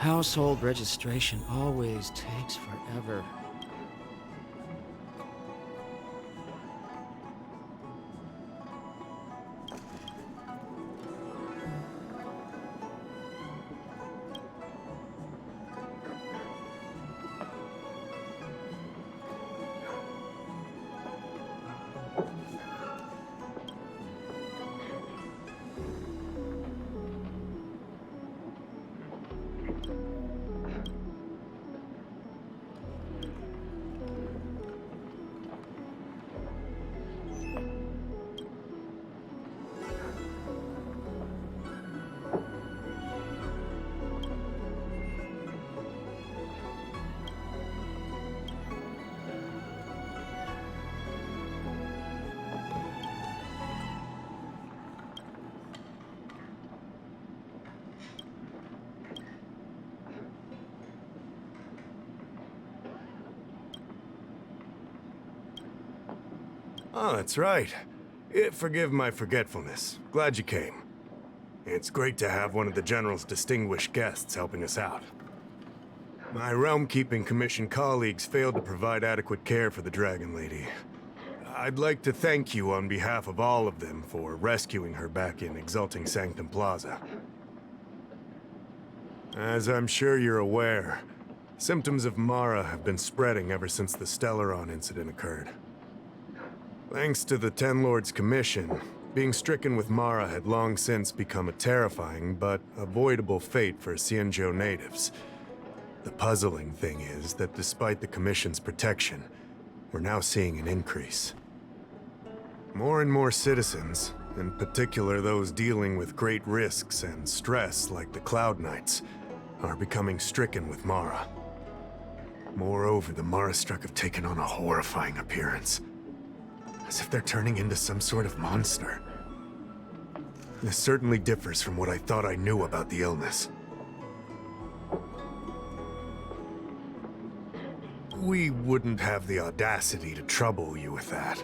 Household registration always takes forever. Oh, that's right. Forgive my forgetfulness. Glad you came. It's great to have one of the General's distinguished guests helping us out. My Realm-Keeping Commission colleagues failed to provide adequate care for the Dragon Lady. I'd like to thank you on behalf of all of them for rescuing her back in Exalting Sanctum Plaza. As I'm sure you're aware, symptoms of Mara have been spreading ever since the Stellaron incident occurred. Thanks to the Ten Lords' Commission, being stricken with Mara had long since become a terrifying but avoidable fate for Xianzhou natives. The puzzling thing is that despite the Commission's protection, we're now seeing an increase. More and more citizens, in particular those dealing with great risks and stress like the Cloud Knights, are becoming stricken with Mara. Moreover, the Mara-struck have taken on a horrifying appearance. As if they're turning into some sort of monster. This certainly differs from what I thought I knew about the illness. We wouldn't have the audacity to trouble you with that.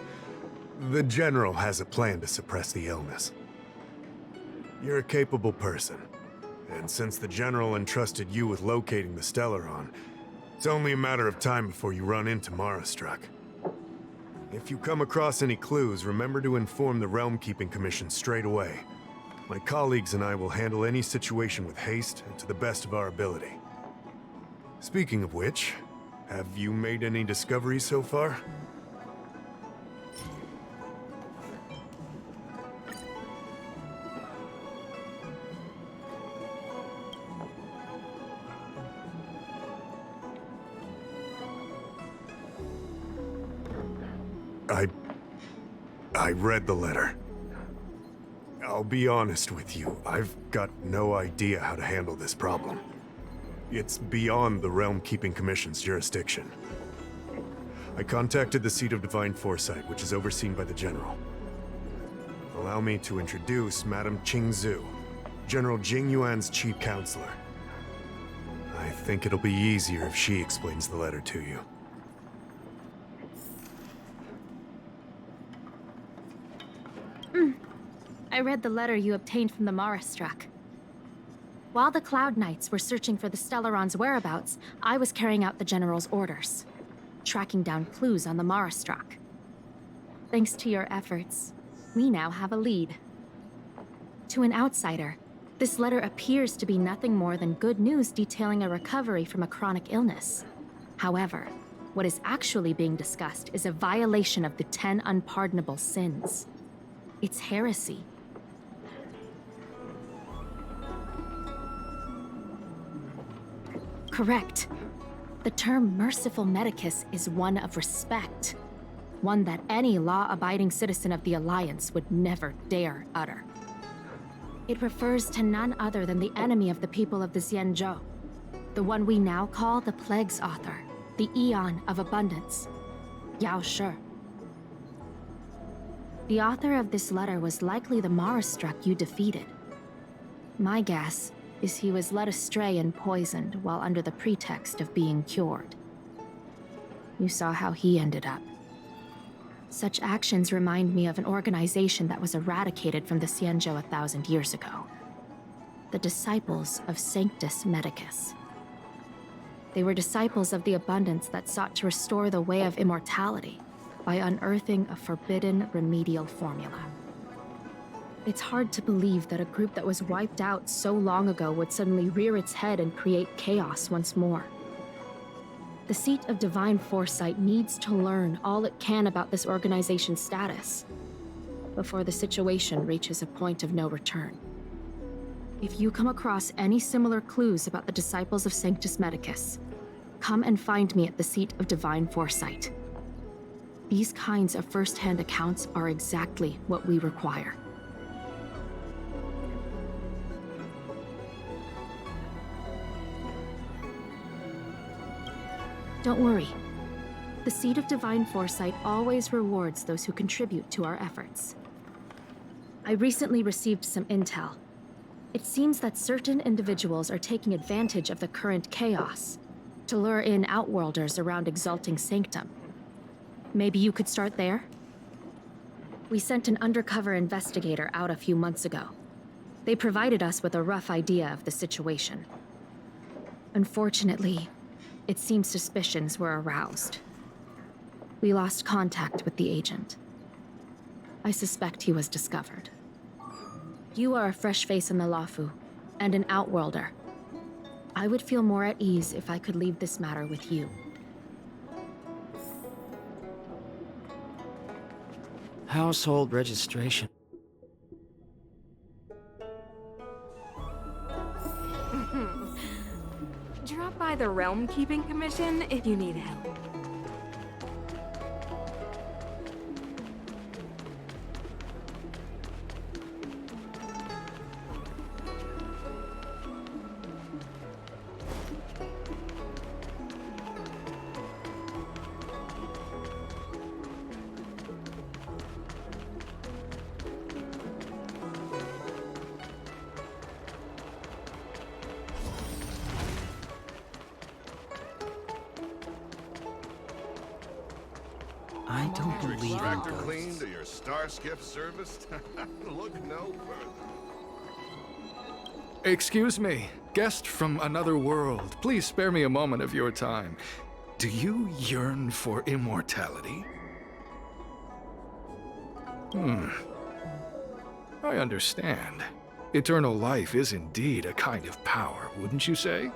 The General has a plan to suppress the illness. You're a capable person, and since the General entrusted you with locating the Stellaron, it's only a matter of time before you run into Mara-struck. If you come across any clues, remember to inform the Realm-Keeping Commission straight away. My colleagues and I will handle any situation with haste and to the best of our ability. Speaking of which, have you made any discoveries so far? I read the letter. I'll be honest with you, I've got no idea how to handle this problem. It's beyond the Realm-Keeping Commission's jurisdiction. I contacted the Seat of Divine Foresight, which is overseen by the General. Allow me to introduce Madame Qingzhu, General Jing Yuan's chief counselor. I think it'll be easier if she explains the letter to you. I read the letter you obtained from the Mara-struck. While the Cloud Knights were searching for the Stellaron's whereabouts, I was carrying out the General's orders, tracking down clues on the Mara-struck. Thanks to your efforts, we now have a lead. To an outsider, this letter appears to be nothing more than good news detailing a recovery from a chronic illness. However, what is actually being discussed is a violation of the 10 unpardonable sins. It's heresy. Correct. The term merciful medicus is one of respect. One that any law-abiding citizen of the Alliance would never dare utter. It refers to none other than the enemy of the people of the Xianzhou. The one we now call the Plague's author, the Eon of Abundance, Yao Shi. The author of this letter was likely the Mara-struck you defeated. My guess is he was led astray and poisoned while under the pretext of being cured. You saw how he ended up. Such actions remind me of an organization that was eradicated from the Xianzhou 1,000 years ago. The Disciples of Sanctus Medicus. They were disciples of the abundance that sought to restore the way of immortality by unearthing a forbidden remedial formula. It's hard to believe that a group that was wiped out so long ago would suddenly rear its head and create chaos once more. The seat of divine foresight needs to learn all it can about this organization's status before the situation reaches a point of no return. If you come across any similar clues about the disciples of Sanctus Medicus, come and find me at the seat of divine foresight. These kinds of first-hand accounts are exactly what we require. Don't worry. The seat of divine foresight always rewards those who contribute to our efforts. I recently received some intel. It seems that certain individuals are taking advantage of the current chaos to lure in outworlders around Exalting Sanctum. Maybe you could start there? We sent an undercover investigator out a few months ago. They provided us with a rough idea of the situation. Unfortunately, it seems suspicions were aroused. We lost contact with the agent. I suspect he was discovered. You are a fresh face in the Lafu, and an outworlder. I would feel more at ease if I could leave this matter with you. Household registration. Drop by the Realm Keeping Commission if you need help. I don't Your believe in extractor ghosts. cleaned or your star skiff serviced? Look no further. Excuse me, guest from another world. Please spare me a moment of your time. Do you yearn for immortality? I understand. Eternal life is indeed a kind of power, wouldn't you say?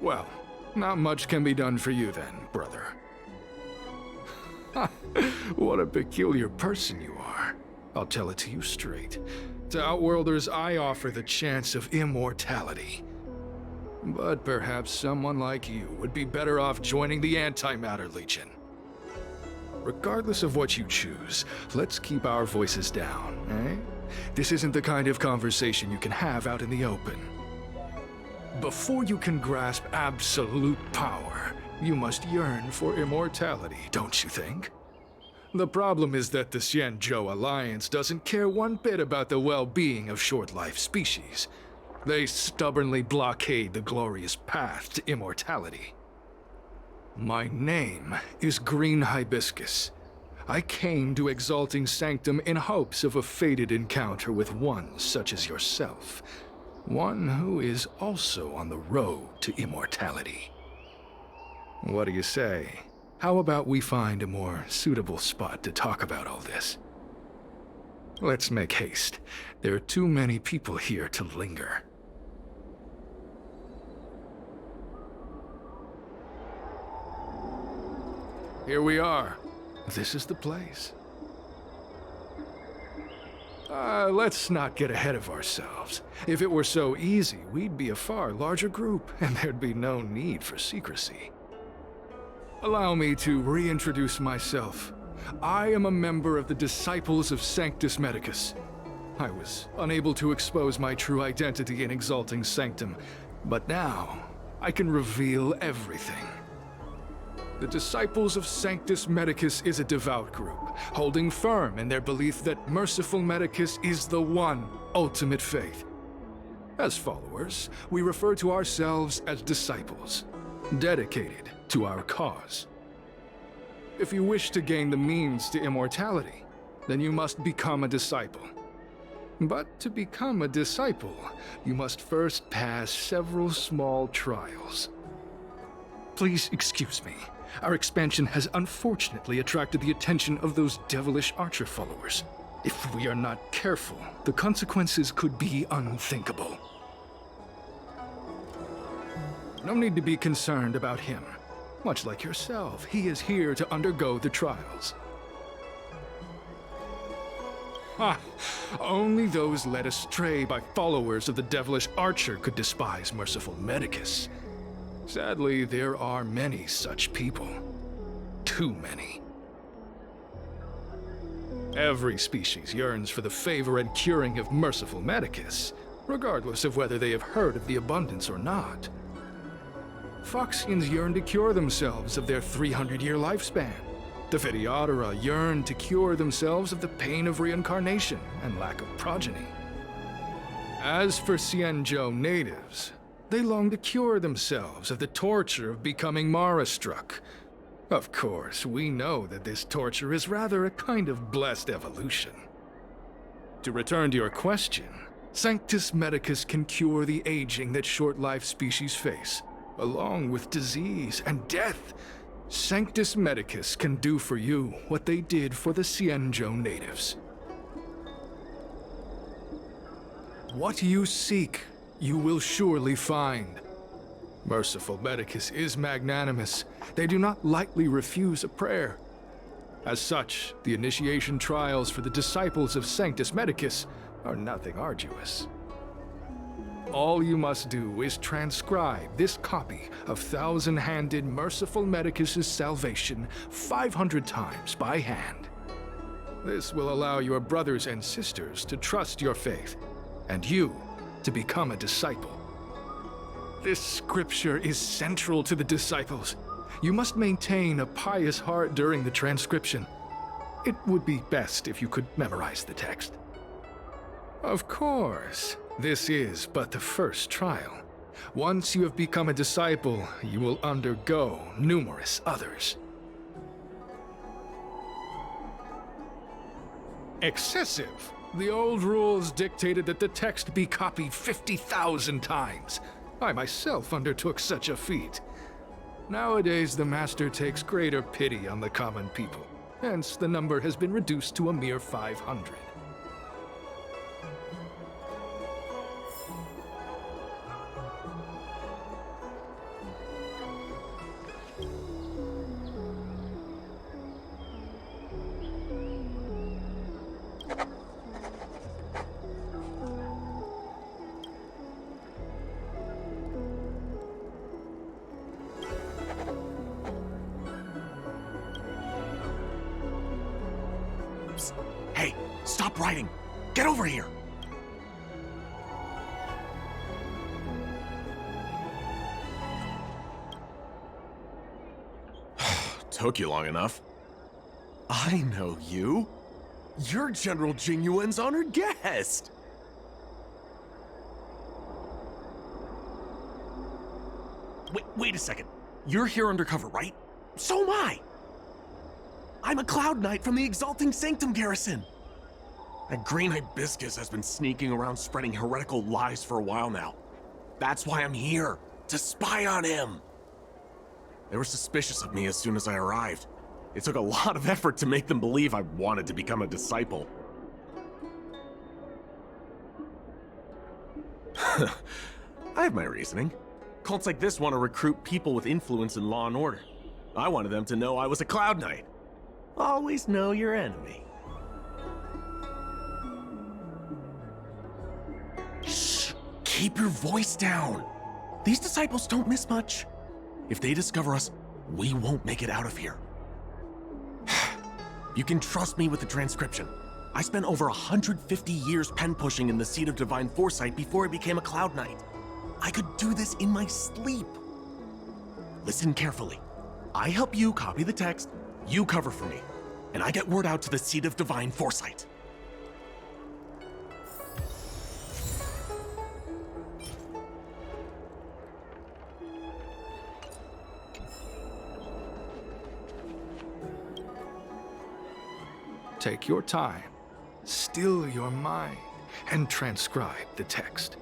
Well, not much can be done for you then, brother. What a peculiar person you are. I'll tell it to you straight. To Outworlders, I offer the chance of immortality. But perhaps someone like you would be better off joining the Antimatter Legion. Regardless of what you choose, let's keep our voices down, eh? This isn't the kind of conversation you can have out in the open. Before you can grasp absolute power, you must yearn for immortality, don't you think? The problem is that the Xianzhou Alliance doesn't care one bit about the well-being of short-life species. They stubbornly blockade the glorious path to immortality. My name is Green Hibiscus. I came to Exalting Sanctum in hopes of a fated encounter with one such as yourself. One who is also on the road to immortality. What do you say? How about we find a more suitable spot to talk about all this? Let's make haste. There are too many people here to linger. Here we are. This is the place. Let's not get ahead of ourselves. If it were so easy, we'd be a far larger group, and there'd be no need for secrecy. Allow me to reintroduce myself. I am a member of the Disciples of Sanctus Medicus. I was unable to expose my true identity in Exalting Sanctum, but now I can reveal everything. The Disciples of Sanctus Medicus is a devout group, holding firm in their belief that merciful Medicus is the one ultimate faith. As followers, we refer to ourselves as disciples, dedicated to our cause. If you wish to gain the means to immortality, then you must become a disciple. But to become a disciple, you must first pass several small trials. Please excuse me. Our expansion has unfortunately attracted the attention of those devilish archer followers. If we are not careful, the consequences could be unthinkable. No need to be concerned about him. Much like yourself, he is here to undergo the trials. Ha! Only those led astray by followers of the devilish archer could despise merciful Medicus. Sadly, there are many such people. Too many. Every species yearns for the favor and curing of merciful Medicus, regardless of whether they have heard of the abundance or not. Foxians yearn to cure themselves of their 300-year lifespan. The Videodora yearn to cure themselves of the pain of reincarnation and lack of progeny. As for Xianzhou natives, they long to cure themselves of the torture of becoming Mara-struck. Of course, we know that this torture is rather a kind of blessed evolution. To return to your question, Sanctus Medicus can cure the aging that short-lived species face, along with disease and death. Sanctus Medicus can do for you what they did for the Xianzhou natives. What you seek, you will surely find. Merciful Medicus is magnanimous. They do not lightly refuse a prayer. As such, the initiation trials for the disciples of Sanctus Medicus are nothing arduous. All you must do is transcribe this copy of thousand-handed Merciful Medicus's salvation 500 times by hand. This will allow your brothers and sisters to trust your faith, and you to become a disciple. This scripture is central to the disciples. You must maintain a pious heart during the transcription. It would be best if you could memorize the text. Of course, this is but the first trial. Once you have become a disciple, you will undergo numerous others. Excessive! The old rules dictated that the text be copied 50,000 times. I myself undertook such a feat. Nowadays, the Master takes greater pity on the common people. Hence, the number has been reduced to a mere 500. Hey, stop writing! Get over here! Took you long enough. I know you. You're General Jingyuan's honored guest. Wait a second. You're here undercover, right? So am I. I'm a Cloud Knight from the Exalting Sanctum Garrison. That green hibiscus has been sneaking around spreading heretical lies for a while now. That's why I'm here, to spy on him. They were suspicious of me as soon as I arrived. It took a lot of effort to make them believe I wanted to become a disciple. I have my reasoning. Cults like this want to recruit people with influence in law and order. I wanted them to know I was a Cloud Knight. Always know your enemy. Shh! Keep your voice down. These disciples don't miss much. If they discover us, we won't make it out of here. You can trust me with the transcription. I spent over 150 years pen pushing in the Seat of Divine Foresight before I became a Cloud Knight. I could do this in my sleep. Listen carefully. I help you copy the text, you cover for me, and I get word out to the Seat of Divine Foresight. Take your time. Still your mind. and transcribe the text.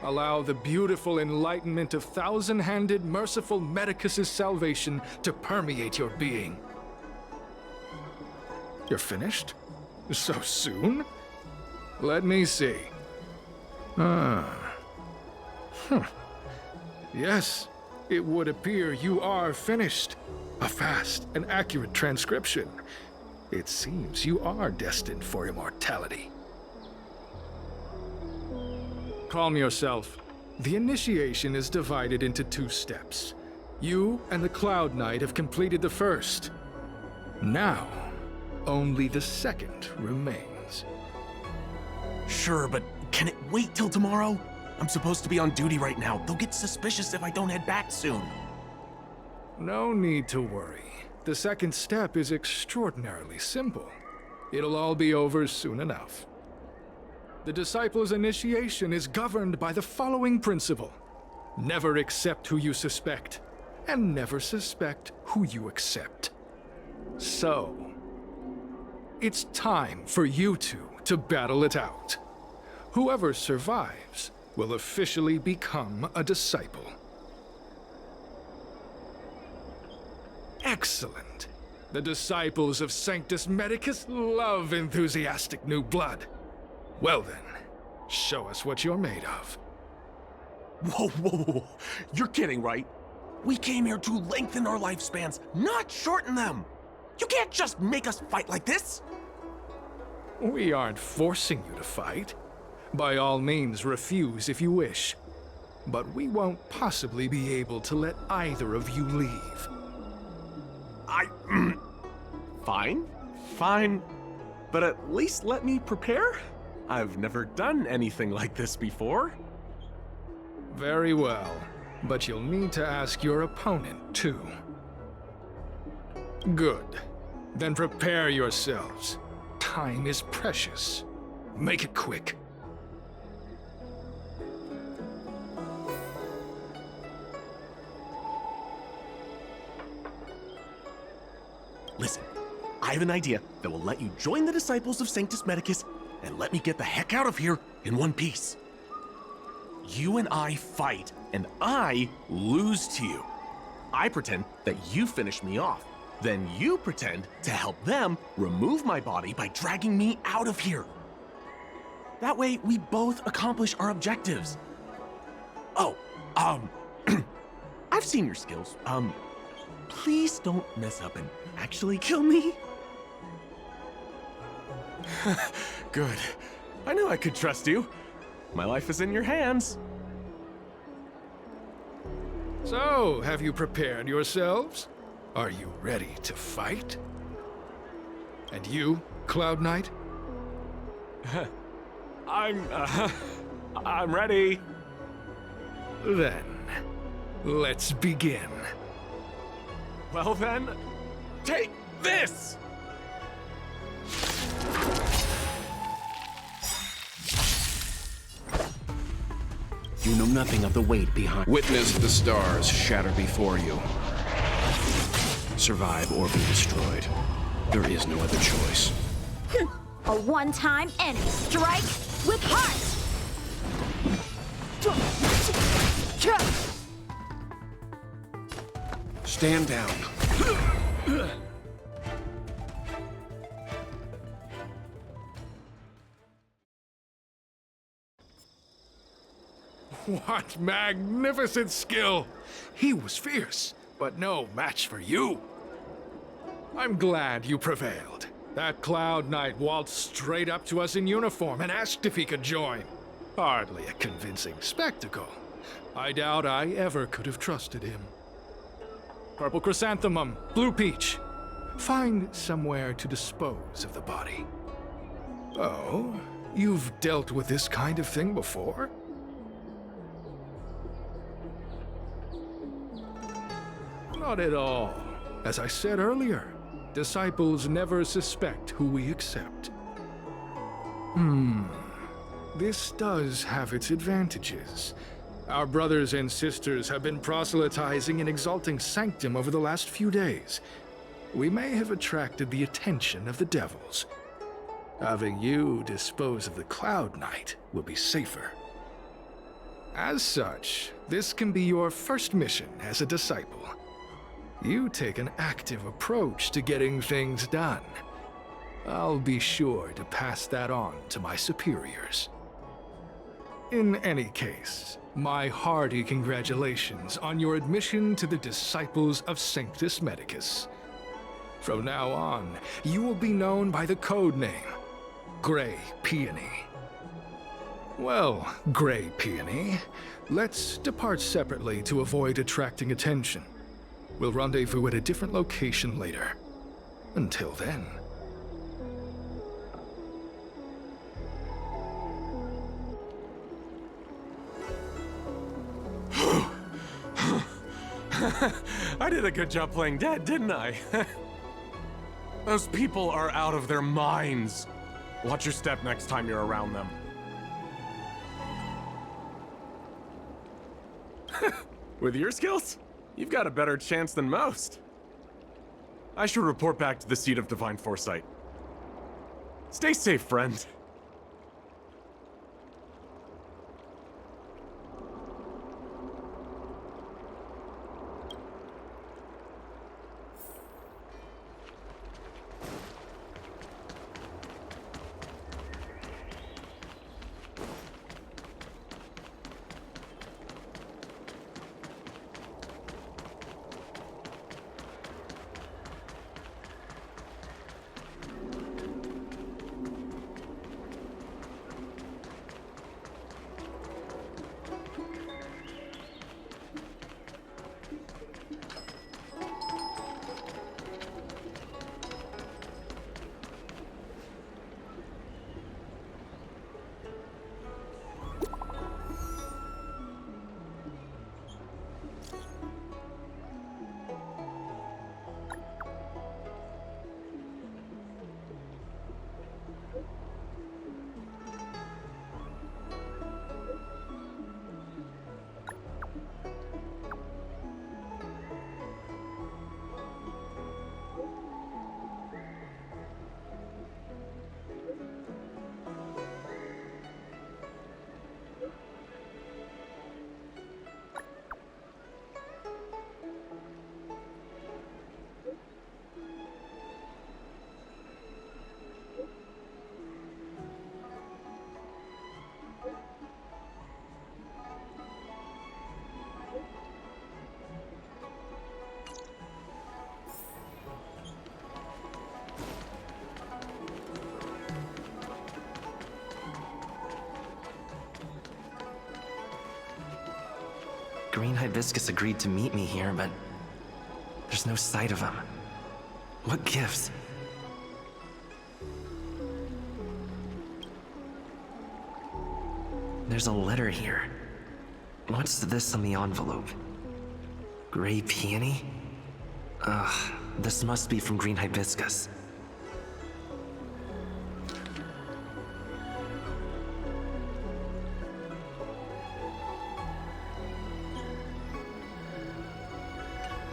Allow the beautiful enlightenment of thousand-handed, merciful Medicus's salvation to permeate your being. You're finished? So soon? Let me see. Yes, it would appear you are finished. A fast and accurate transcription. It seems you are destined for immortality. Calm yourself. The initiation is divided into 2 steps. You and the Cloud Knight have completed the first. Now, only the second remains. Sure, but can it wait till tomorrow? I'm supposed to be on duty right now. They'll get suspicious if I don't head back soon. No need to worry. The second step is extraordinarily simple. It'll all be over soon enough. The disciple's initiation is governed by the following principle. Never accept who you suspect, and never suspect who you accept. So, it's time for you two to battle it out. Whoever survives will officially become a disciple. Excellent. The disciples of Sanctus Medicus love enthusiastic new blood. Well then, show us what you're made of. Whoa, whoa, whoa. You're kidding, right? We came here to lengthen our lifespans, not shorten them. You can't just make us fight like this. We aren't forcing you to fight. By all means, refuse if you wish. But we won't possibly be able to let either of you leave. Fine. But at least let me prepare. I've never done anything like this before. Very well, but you'll need to ask your opponent, too. Good. Then prepare yourselves. Time is precious. Make it quick. Listen, I have an idea that will let you join the disciples of Sanctus Medicus and let me get the heck out of here in one piece. You and I fight, and I lose to you. I pretend that you finish me off. Then you pretend to help them remove my body by dragging me out of here. That way, we both accomplish our objectives. Oh, I've seen your skills. Please don't mess up and actually kill me. Good. I knew I could trust you. My life is in your hands. So, have you prepared yourselves? Are you ready to fight? And you, Cloud Knight? I'm ready. Then, let's begin. Well then, take this! You know nothing of the weight behind. Witness the stars shatter before you. Survive or be destroyed. There is no other choice. A one-time enemy strike with heart! Stand down. What magnificent skill! He was fierce, but no match for you. I'm glad you prevailed. That Cloud Knight waltzed straight up to us in uniform and asked if he could join. Hardly a convincing spectacle. I doubt I ever could have trusted him. Purple chrysanthemum, blue peach. Find somewhere to dispose of the body. Oh, you've dealt with this kind of thing before? Not at all. As I said earlier, disciples never suspect who we accept. This does have its advantages. Our brothers and sisters have been proselytizing and exalting Sanctum over the last few days. We may have attracted the attention of the devils. Having you dispose of the Cloud Knight will be safer. As such, this can be your first mission as a disciple. You take an active approach to getting things done. I'll be sure to pass that on to my superiors. In any case, my hearty congratulations on your admission to the Disciples of Sanctus Medicus. From now on, you will be known by the code name, Grey Peony. Well, Grey Peony, let's depart separately to avoid attracting attention. We'll rendezvous at a different location later. Until then. I did a good job playing dead, didn't I? Those people are out of their minds. Watch your step next time you're around them. With your skills, you've got a better chance than most. I should report back to the Seat of Divine Foresight. Stay safe, friend. Green Hibiscus agreed to meet me here, but there's no sight of him. What gives? There's a letter here. What's this on the envelope? Grey Peony? Ugh, this must be from Green Hibiscus.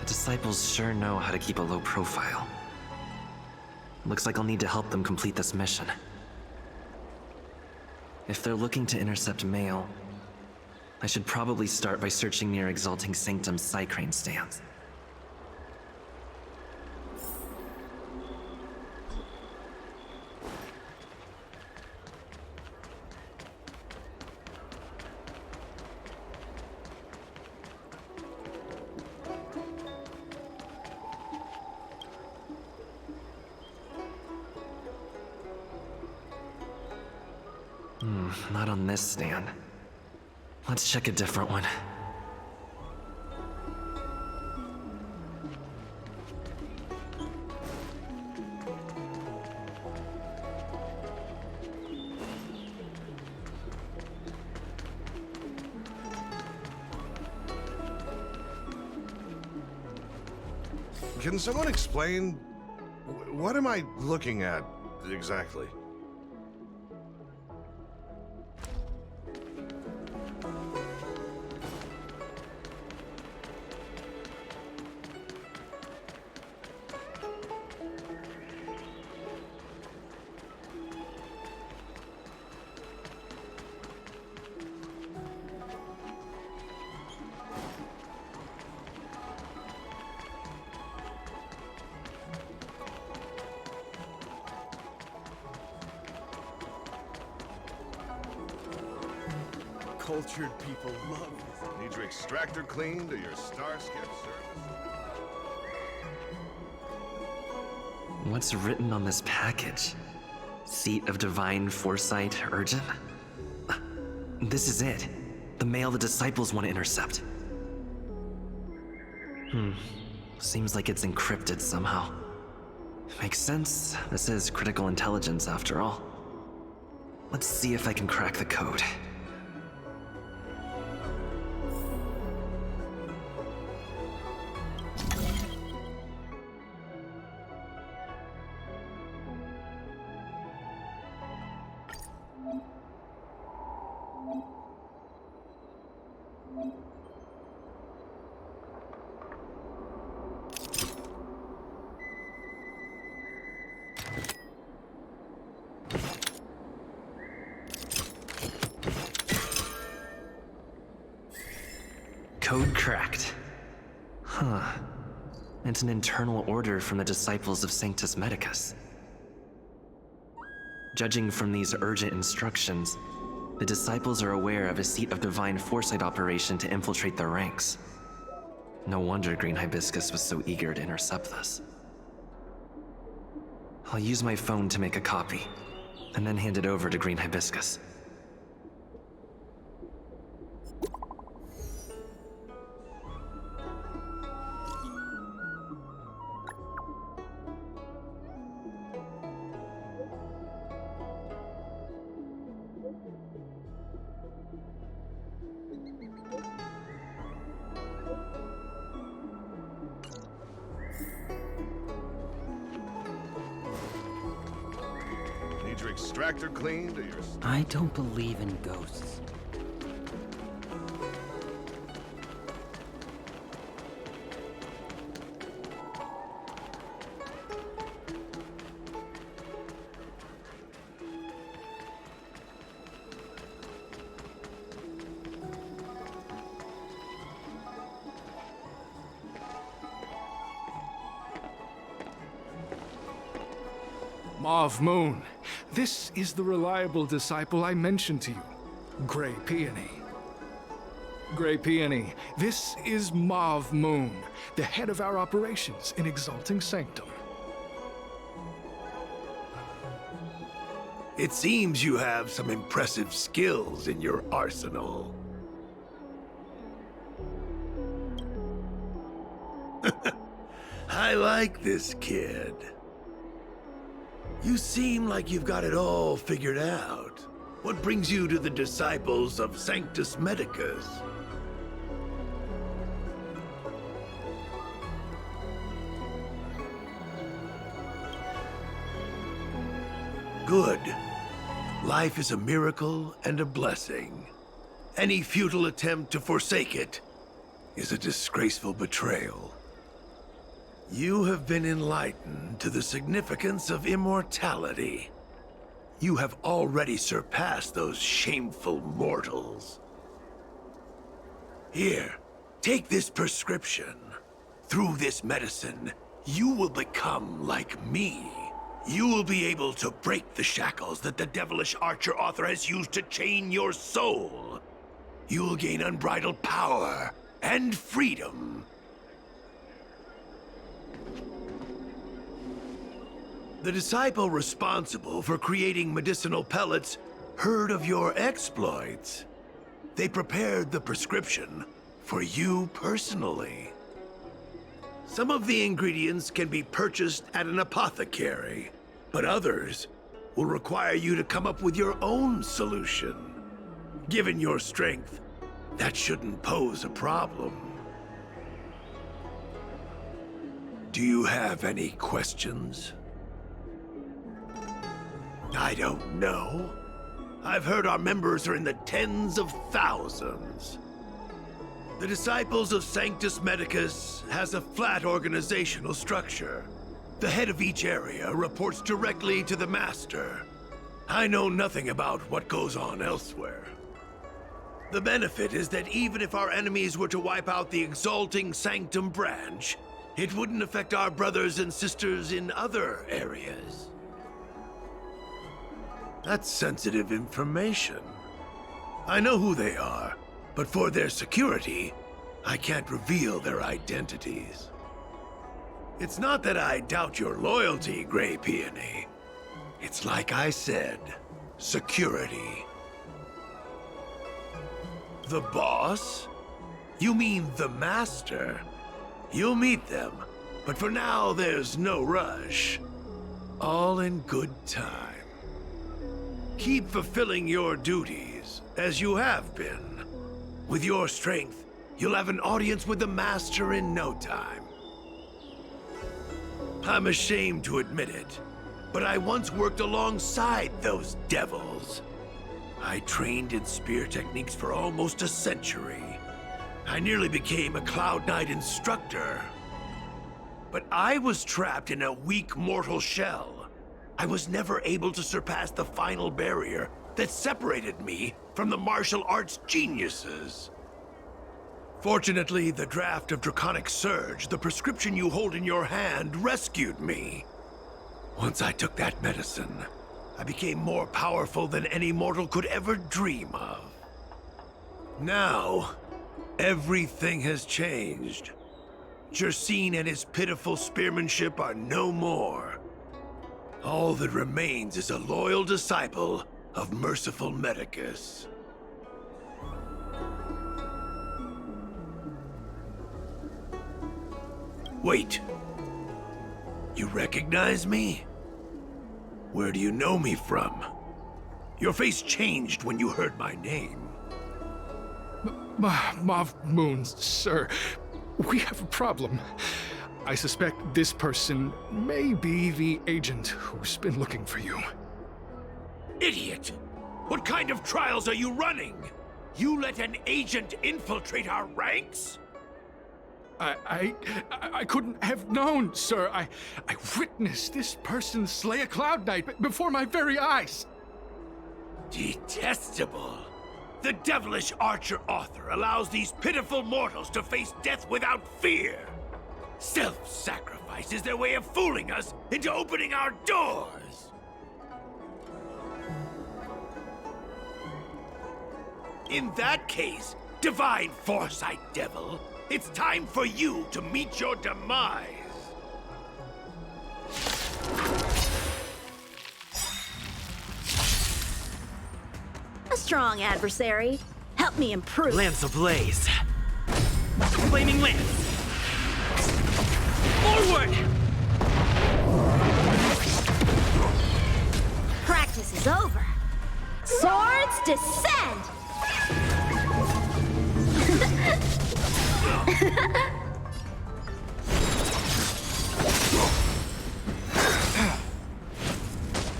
Disciples sure know how to keep a low profile. Looks like I'll need to help them complete this mission. If they're looking to intercept mail, I should probably start by searching near Exalting Sanctum's Psycrane stands. Not on this stand. Let's check a different one. Can someone explain? What am I looking at exactly? cultured people love this. Need your extractor cleaned or your starscape service? What's written on this package? Seat of Divine Foresight Urgent? This is it. The mail the disciples want to intercept. Seems like it's encrypted somehow. Makes sense. This is critical intelligence after all. Let's see if I can crack the code. Code cracked. It's an internal order from the disciples of Sanctus Medicus. Judging from these urgent instructions, the disciples are aware of a Seat of Divine Foresight operation to infiltrate their ranks. No wonder Green Hibiscus was so eager to intercept this. I'll use my phone to make a copy, and then hand it over to Green Hibiscus. Need your extractor cleaned or your... I don't believe in ghosts. Mauve Moon, this is the reliable disciple I mentioned to you, Grey Peony. Grey Peony, this is Mauve Moon, the head of our operations in Exalting Sanctum. It seems you have some impressive skills in your arsenal. I like this kid. You seem like you've got it all figured out. What brings you to the disciples of Sanctus Medicus? Good. Life is a miracle and a blessing. Any futile attempt to forsake it is a disgraceful betrayal. You have been enlightened to the significance of immortality. You have already surpassed those shameful mortals. Here, take this prescription. Through this medicine, you will become like me. You will be able to break the shackles that the devilish archer author has used to chain your soul. You will gain unbridled power and freedom. The disciple responsible for creating medicinal pellets heard of your exploits. They prepared the prescription for you personally. Some of the ingredients can be purchased at an apothecary, but others will require you to come up with your own solution. Given your strength, that shouldn't pose a problem. Do you have any questions? I don't know. I've heard our members are in the tens of thousands. The Disciples of Sanctus Medicus has a flat organizational structure. The head of each area reports directly to the Master. I know nothing about what goes on elsewhere. The benefit is that even if our enemies were to wipe out the Exalting Sanctum branch, it wouldn't affect our brothers and sisters in other areas. That's sensitive information. I know who they are, but for their security, I can't reveal their identities. It's not that I doubt your loyalty, Grey Peony. It's like I said, security. The boss? You mean the master? You'll meet them, but for now there's no rush. All in good time. Keep fulfilling your duties, as you have been. With your strength, you'll have an audience with the master in no time. I'm ashamed to admit it, but I once worked alongside those devils. I trained in spear techniques for almost a century. I nearly became a Cloud Knight instructor. But I was trapped in a weak mortal shell. I was never able to surpass the final barrier that separated me from the martial arts geniuses. Fortunately, the draft of Draconic Surge, the prescription you hold in your hand, rescued me. Once I took that medicine, I became more powerful than any mortal could ever dream of. Now, everything has changed. Jersine and his pitiful spearmanship are no more. All that remains is a loyal disciple of merciful Medicus. Wait. You recognize me? Where do you know me from? Your face changed when you heard my name. Mav Moons, sir. We have a problem. I suspect this person may be the agent who's been looking for you. Idiot! What kind of trials are you running? You let an agent infiltrate our ranks? I couldn't have known, sir. I witnessed this person slay a Cloud Knight before my very eyes. Detestable. The devilish archer author allows these pitiful mortals to face death without fear. Self-sacrifice is their way of fooling us into opening our doors. In that case, Divine Foresight Devil, it's time for you to meet your demise. A strong adversary. Help me improve. Lance ablaze. Flaming lance. Forward! Practice is over. Swords descend!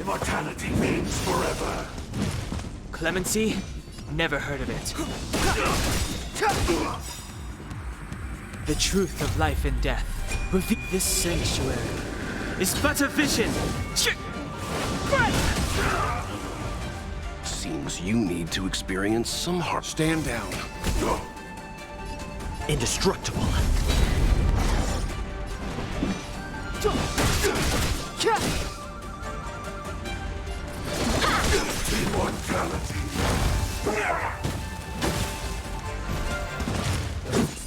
Immortality means forever. Clemency? Never heard of it. The truth of life and death. This sanctuary is but a vision. Seems you need to experience some harm. Stand down. Indestructible. Immortality.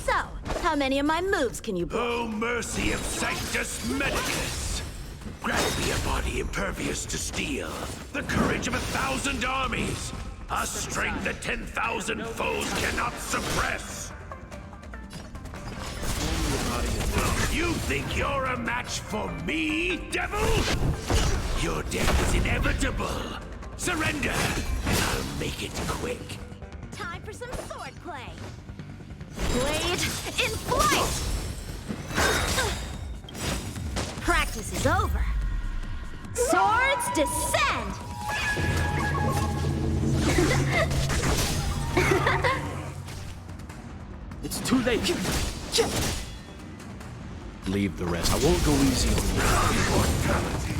So, how many of my moves can you block? Oh, mercy of Sanctus Medicus! Grant me a body impervious to steel, the courage of 1,000 armies, a strength that 10,000 foes cannot suppress. You think you're a match for me, devil? Your death is inevitable. Surrender, and I'll make it quick. Time for some sword play. Blade in flight! Practice is over. Swords descend! It's too late. Leave the rest. I won't go easy on you. Immortality.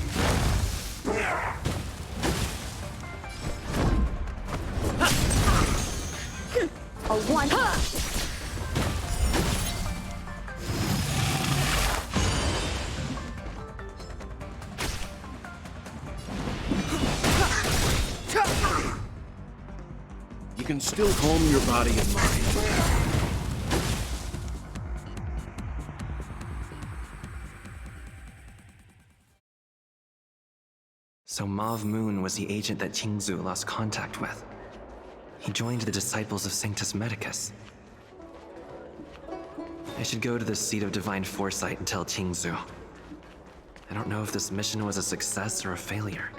A one. You can still calm your body and mind. So Mauve Moon was the agent that Qingzu lost contact with. He joined the Disciples of Sanctus Medicus. I should go to the Seat of Divine Foresight and tell Qingzu. I don't know if this mission was a success or a failure.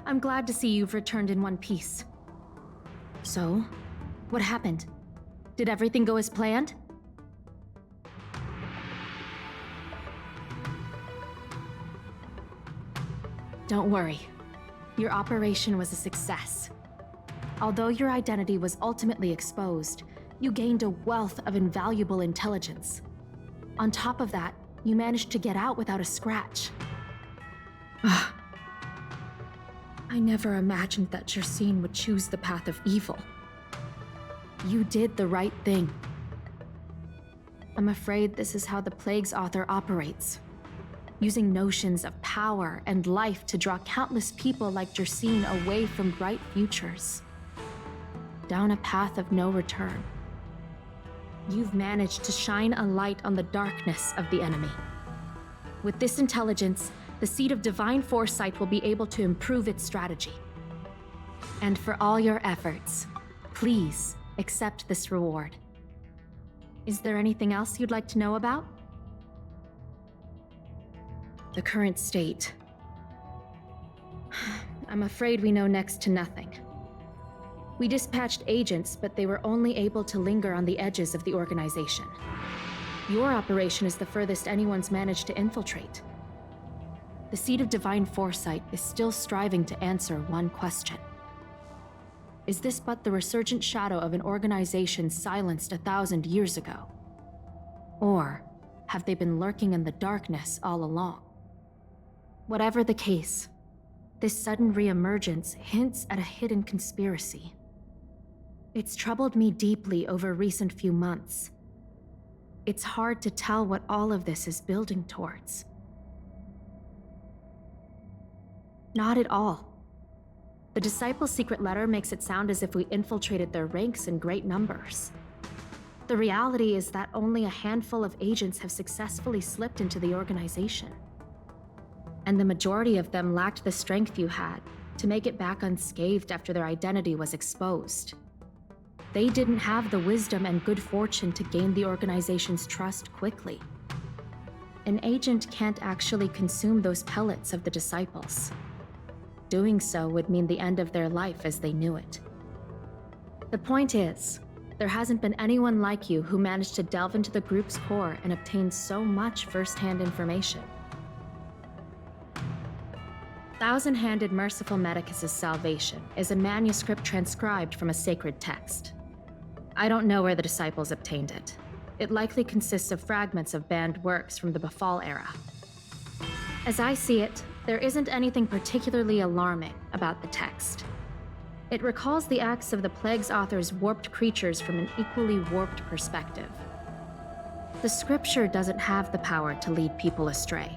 I'm glad to see you've returned in one piece. So, what happened? Did everything go as planned? Don't worry. Your operation was a success. Although your identity was ultimately exposed, you gained a wealth of invaluable intelligence. On top of that, you managed to get out without a scratch. I never imagined that Jersine would choose the path of evil. You did the right thing. I'm afraid this is how the Plague's author operates, using notions of power and life to draw countless people like Jersine away from bright futures, down a path of no return. You've managed to shine a light on the darkness of the enemy. With this intelligence, the Seat of Divine Foresight will be able to improve its strategy. And for all your efforts, please accept this reward. Is there anything else you'd like to know about? The current state. I'm afraid we know next to nothing. We dispatched agents, but they were only able to linger on the edges of the organization. Your operation is the furthest anyone's managed to infiltrate. The Seat of Divine Foresight is still striving to answer one question. Is this but the resurgent shadow of an organization silenced 1,000 years ago? Or have they been lurking in the darkness all along? Whatever the case, this sudden reemergence hints at a hidden conspiracy. It's troubled me deeply over recent few months. It's hard to tell what all of this is building towards. Not at all. The Disciples' secret letter makes it sound as if we infiltrated their ranks in great numbers. The reality is that only a handful of agents have successfully slipped into the organization. And the majority of them lacked the strength you had to make it back unscathed after their identity was exposed. They didn't have the wisdom and good fortune to gain the organization's trust quickly. An agent can't actually consume those pellets of the Disciples. Doing so would mean the end of their life as they knew it. The point is, there hasn't been anyone like you who managed to delve into the group's core and obtain so much first-hand information. Thousand-Handed Merciful Medicus' Salvation is a manuscript transcribed from a sacred text. I don't know where the Disciples obtained it. It likely consists of fragments of banned works from the Befall era. As I see it, there isn't anything particularly alarming about the text. It recalls the acts of the Plague's author's warped creatures from an equally warped perspective. The scripture doesn't have the power to lead people astray.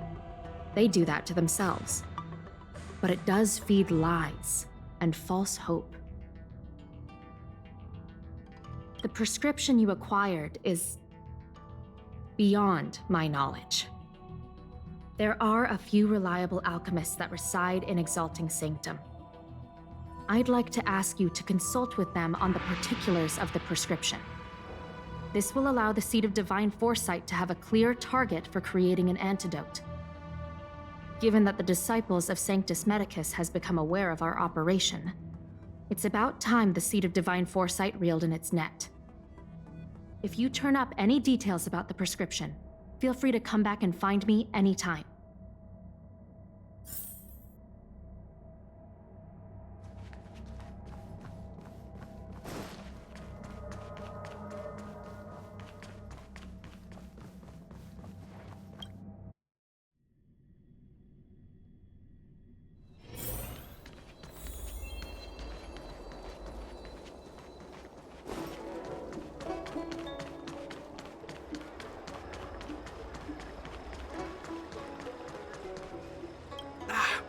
They do that to themselves. But it does feed lies and false hope. The prescription you acquired is beyond my knowledge. There are a few reliable alchemists that reside in Exalting Sanctum. I'd like to ask you to consult with them on the particulars of the prescription. This will allow the Seat of Divine Foresight to have a clear target for creating an antidote. Given that the Disciples of Sanctus Medicus has become aware of our operation, it's about time the Seat of Divine Foresight reeled in its net. If you turn up any details about the prescription, feel free to come back and find me anytime.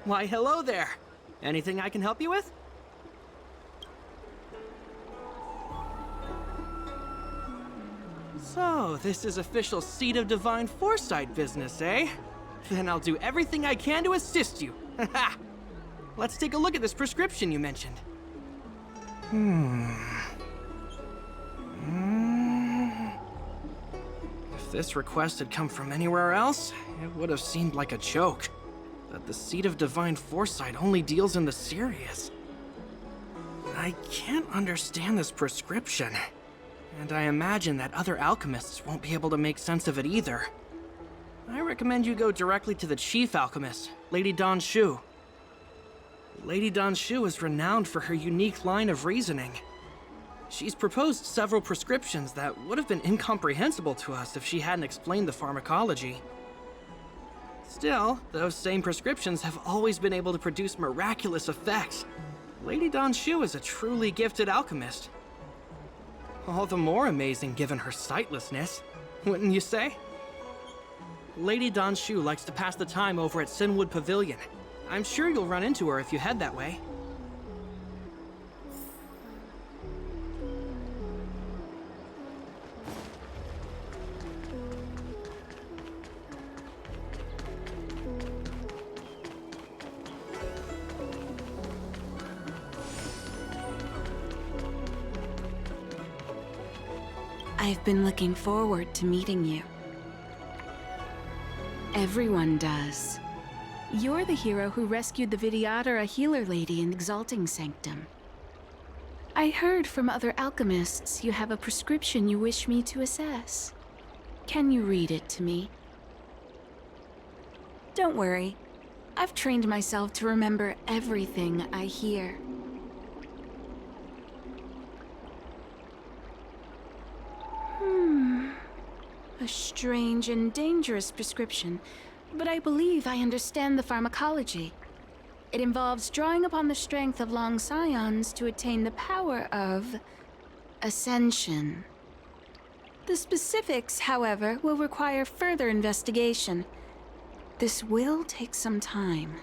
Why, hello there. Anything I can help you with? So, this is official Seed of Divine Foresight business, eh? Then I'll do everything I can to assist you. Let's take a look at this prescription you mentioned. If this request had come from anywhere else, it would have seemed like a joke. But the Seed of Divine Foresight only deals in the serious. I can't understand this prescription. And I imagine that other alchemists won't be able to make sense of it either. I recommend you go directly to the chief alchemist, Lady Dan Shu. Lady Dan Shu is renowned for her unique line of reasoning. She's proposed several prescriptions that would have been incomprehensible to us if she hadn't explained the pharmacology. Still, those same prescriptions have always been able to produce miraculous effects. Lady Dan Shu is a truly gifted alchemist. All the more amazing given her sightlessness, wouldn't you say? Lady Dan Shu likes to pass the time over at Sinwood Pavilion. I'm sure you'll run into her if you head that way. I've been looking forward to meeting you. Everyone does. You're the hero who rescued the Vidyadhara healer lady in Exalting Sanctum. I heard from other alchemists you have a prescription you wish me to assess. Can you read it to me? Don't worry. I've trained myself to remember everything I hear. A strange and dangerous prescription, but I believe I understand the pharmacology. It involves drawing upon the strength of long scions to attain the power of ascension. The specifics, however, will require further investigation. This will take some time.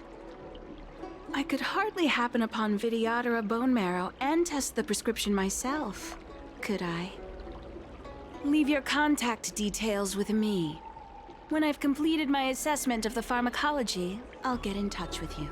I could hardly happen upon Vidyadhara bone marrow and test the prescription myself, could I? Leave your contact details with me. When I've completed my assessment of the pharmacology, I'll get in touch with you.